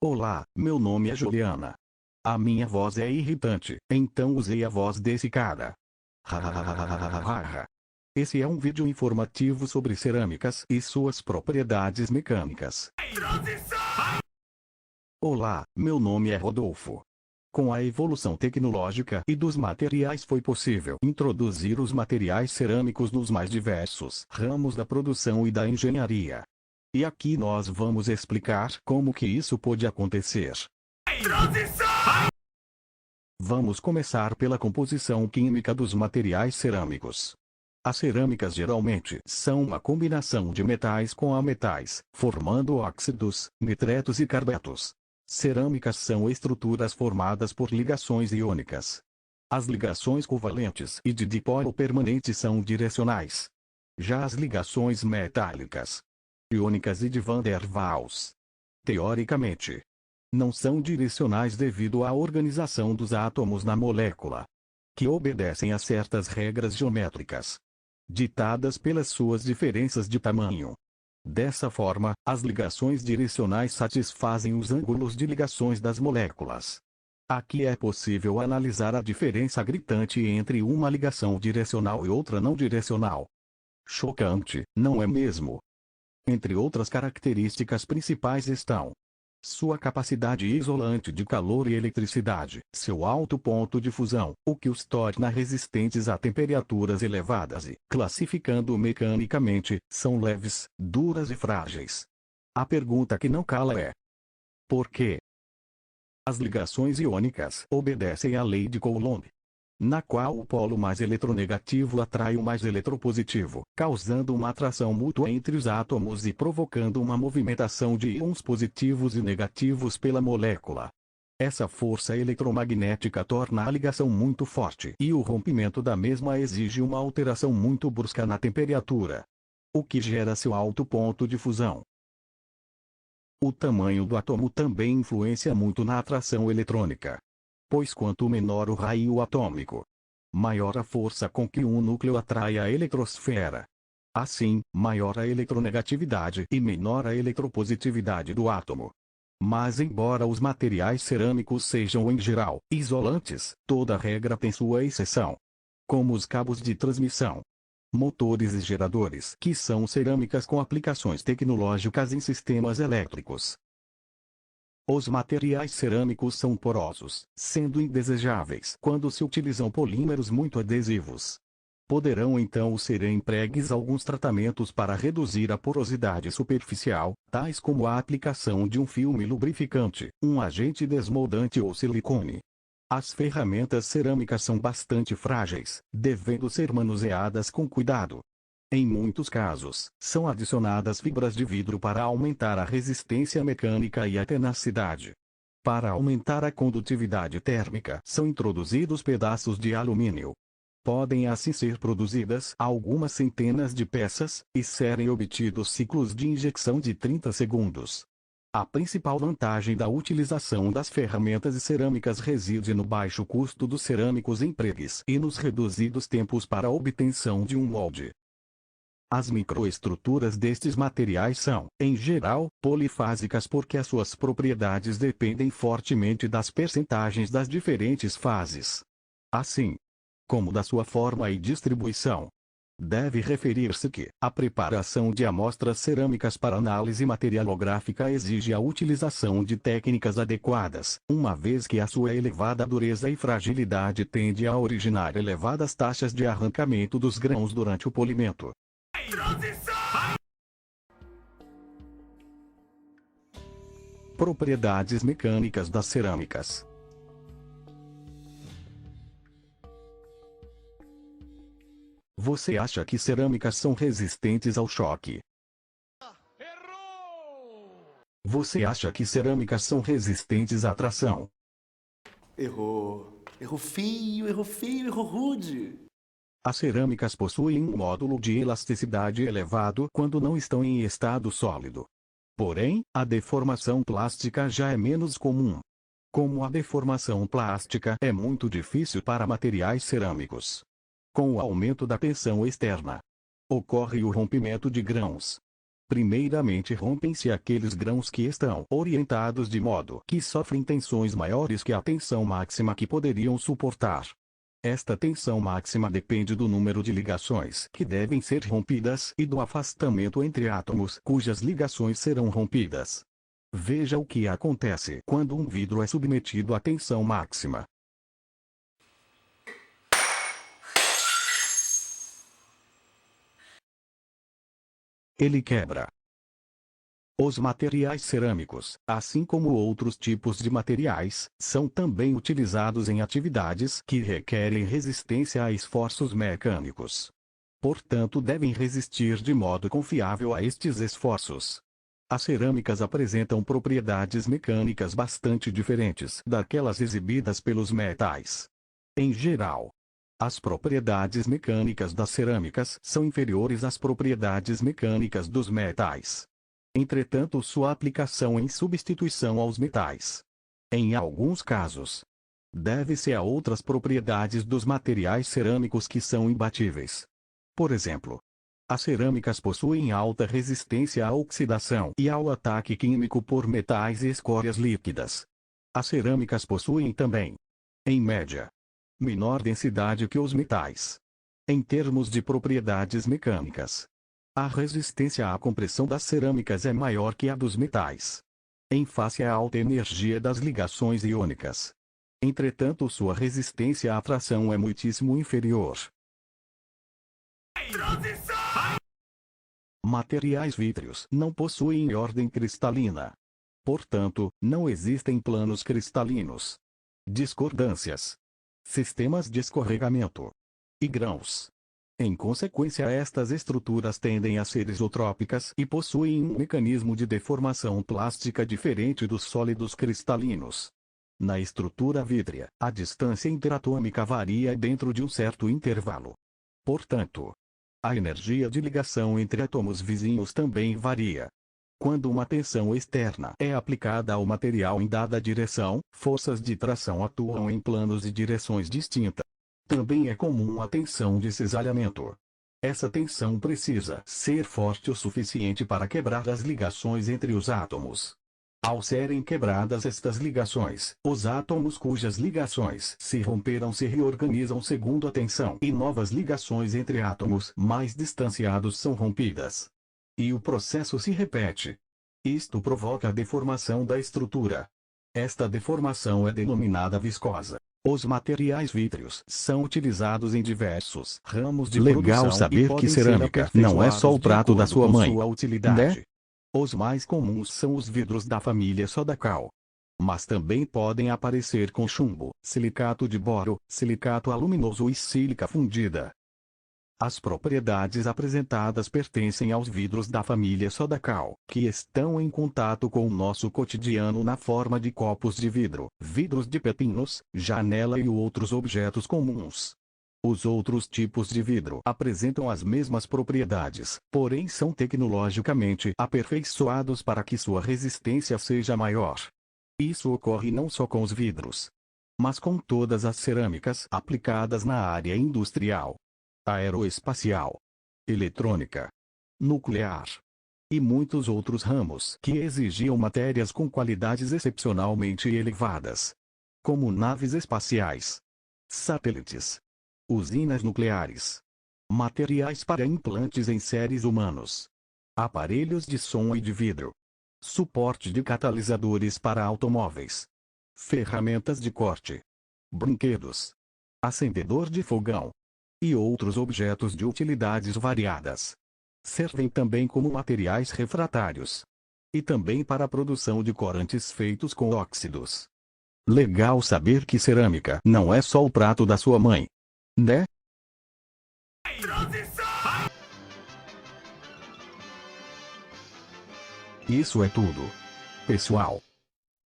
Olá, meu nome é Juliana. A minha voz é irritante, então usei a voz desse cara. Hahaha. Esse é um vídeo informativo sobre cerâmicas e suas propriedades mecânicas. Olá, meu nome é Rodolfo. Com a evolução tecnológica e dos materiais foi possível introduzir os materiais cerâmicos nos mais diversos ramos da produção e da engenharia. E aqui nós vamos explicar como que isso pode acontecer. Vamos começar pela composição química dos materiais cerâmicos. As cerâmicas geralmente são uma combinação de metais com ametais, formando óxidos, nitretos e carbetos. Cerâmicas são estruturas formadas por ligações iônicas. As ligações covalentes e de dipolo permanente são direcionais. Já as ligações metálicas, iônicas e de Van der Waals, teoricamente, não são direcionais devido à organização dos átomos na molécula, que obedecem a certas regras geométricas, ditadas pelas suas diferenças de tamanho. Dessa forma, as ligações direcionais satisfazem os ângulos de ligações das moléculas. Aqui é possível analisar a diferença gritante entre uma ligação direcional e outra não direcional. Chocante, não é mesmo? Entre outras características principais estão sua capacidade isolante de calor e eletricidade, seu alto ponto de fusão, o que os torna resistentes a temperaturas elevadas e, classificando mecanicamente, são leves, duras e frágeis. A pergunta que não cala é: por quê? As ligações iônicas obedecem à lei de Coulomb, na qual o polo mais eletronegativo atrai o mais eletropositivo, causando uma atração mútua entre os átomos e provocando uma movimentação de íons positivos e negativos pela molécula. Essa força eletromagnética torna a ligação muito forte e o rompimento da mesma exige uma alteração muito brusca na temperatura, o que gera seu alto ponto de fusão. O tamanho do átomo também influencia muito na atração eletrônica, pois quanto menor o raio atômico, maior a força com que um núcleo atrai a eletrosfera. Assim, maior a eletronegatividade e menor a eletropositividade do átomo. Mas embora os materiais cerâmicos sejam em geral isolantes, toda regra tem sua exceção. Como os cabos de transmissão, motores e geradores, que são cerâmicas com aplicações tecnológicas em sistemas elétricos. Os materiais cerâmicos são porosos, sendo indesejáveis quando se utilizam polímeros muito adesivos. Poderão então ser empregues alguns tratamentos para reduzir a porosidade superficial, tais como a aplicação de um filme lubrificante, um agente desmoldante ou silicone. As ferramentas cerâmicas são bastante frágeis, devendo ser manuseadas com cuidado. Em muitos casos, são adicionadas fibras de vidro para aumentar a resistência mecânica e a tenacidade. Para aumentar a condutividade térmica, são introduzidos pedaços de alumínio. Podem assim ser produzidas algumas centenas de peças, e serem obtidos ciclos de injeção de 30 segundos. A principal vantagem da utilização das ferramentas cerâmicas reside no baixo custo dos cerâmicos empregues e nos reduzidos tempos para a obtenção de um molde. As microestruturas destes materiais são, em geral, polifásicas porque as suas propriedades dependem fortemente das percentagens das diferentes fases, assim como da sua forma e distribuição. Deve referir-se que a preparação de amostras cerâmicas para análise materialográfica exige a utilização de técnicas adequadas, uma vez que a sua elevada dureza e fragilidade tende a originar elevadas taxas de arrancamento dos grãos durante o polimento. Propriedades mecânicas das cerâmicas. Você acha que cerâmicas são resistentes ao choque? Você acha que cerâmicas são resistentes à tração? Errou. Errou feio, errou feio, errou rude. As cerâmicas possuem um módulo de elasticidade elevado quando não estão em estado sólido. Porém, a deformação plástica já é menos comum. Como a deformação plástica é muito difícil para materiais cerâmicos, com o aumento da tensão externa, ocorre o rompimento de grãos. Primeiramente rompem-se aqueles grãos que estão orientados de modo que sofrem tensões maiores que a tensão máxima que poderiam suportar. Esta tensão máxima depende do número de ligações que devem ser rompidas e do afastamento entre átomos cujas ligações serão rompidas. Veja o que acontece quando um vidro é submetido à tensão máxima. Ele quebra. Os materiais cerâmicos, assim como outros tipos de materiais, são também utilizados em atividades que requerem resistência a esforços mecânicos. Portanto, devem resistir de modo confiável a estes esforços. As cerâmicas apresentam propriedades mecânicas bastante diferentes daquelas exibidas pelos metais. Em geral, as propriedades mecânicas das cerâmicas são inferiores às propriedades mecânicas dos metais. Entretanto, sua aplicação em substituição aos metais, em alguns casos, deve-se a outras propriedades dos materiais cerâmicos que são imbatíveis. Por exemplo, as cerâmicas possuem alta resistência à oxidação e ao ataque químico por metais e escórias líquidas. As cerâmicas possuem também, em média, menor densidade que os metais. Em termos de propriedades mecânicas, a resistência à compressão das cerâmicas é maior que a dos metais, em face à alta energia das ligações iônicas. Entretanto, sua resistência à fração é muitíssimo inferior. Materiais vítreos não possuem ordem cristalina. Portanto, não existem planos cristalinos, discordâncias, sistemas de escorregamento e grãos. Em consequência, estas estruturas tendem a ser isotrópicas e possuem um mecanismo de deformação plástica diferente dos sólidos cristalinos. Na estrutura vítrea, a distância interatômica varia dentro de um certo intervalo. Portanto, a energia de ligação entre átomos vizinhos também varia. Quando uma tensão externa é aplicada ao material em dada direção, forças de tração atuam em planos e direções distintas. Também é comum a tensão de cisalhamento. Essa tensão precisa ser forte o suficiente para quebrar as ligações entre os átomos. Ao serem quebradas estas ligações, os átomos cujas ligações se romperam se reorganizam segundo a tensão e novas ligações entre átomos mais distanciados são rompidas. E o processo se repete. Isto provoca a deformação da estrutura. Esta deformação é denominada viscosa. Os materiais vítreos são utilizados em diversos ramos de produção. Legal saber que cerâmica não é só o prato da sua mãe, sua utilidade. né? Os mais comuns são os vidros da família Sodacal. Mas também podem aparecer com chumbo, silicato de boro, silicato aluminoso e sílica fundida. As propriedades apresentadas pertencem aos vidros da família Sodacal, que estão em contato com o nosso cotidiano na forma de copos de vidro, vidros de pepinos, janela e outros objetos comuns. Os outros tipos de vidro apresentam as mesmas propriedades, porém são tecnologicamente aperfeiçoados para que sua resistência seja maior. Isso ocorre não só com os vidros, mas com todas as cerâmicas aplicadas na área industrial, aeroespacial, eletrônica, nuclear e muitos outros ramos que exigiam matérias com qualidades excepcionalmente elevadas, como naves espaciais, satélites, usinas nucleares, materiais para implantes em seres humanos, aparelhos de som e de vidro, suporte de catalisadores para automóveis, ferramentas de corte, brinquedos, acendedor de fogão e outros objetos de utilidades variadas. Servem também como materiais refratários e também para a produção de corantes feitos com óxidos. Legal saber que cerâmica não é só o prato da sua mãe, né? Isso é tudo, pessoal.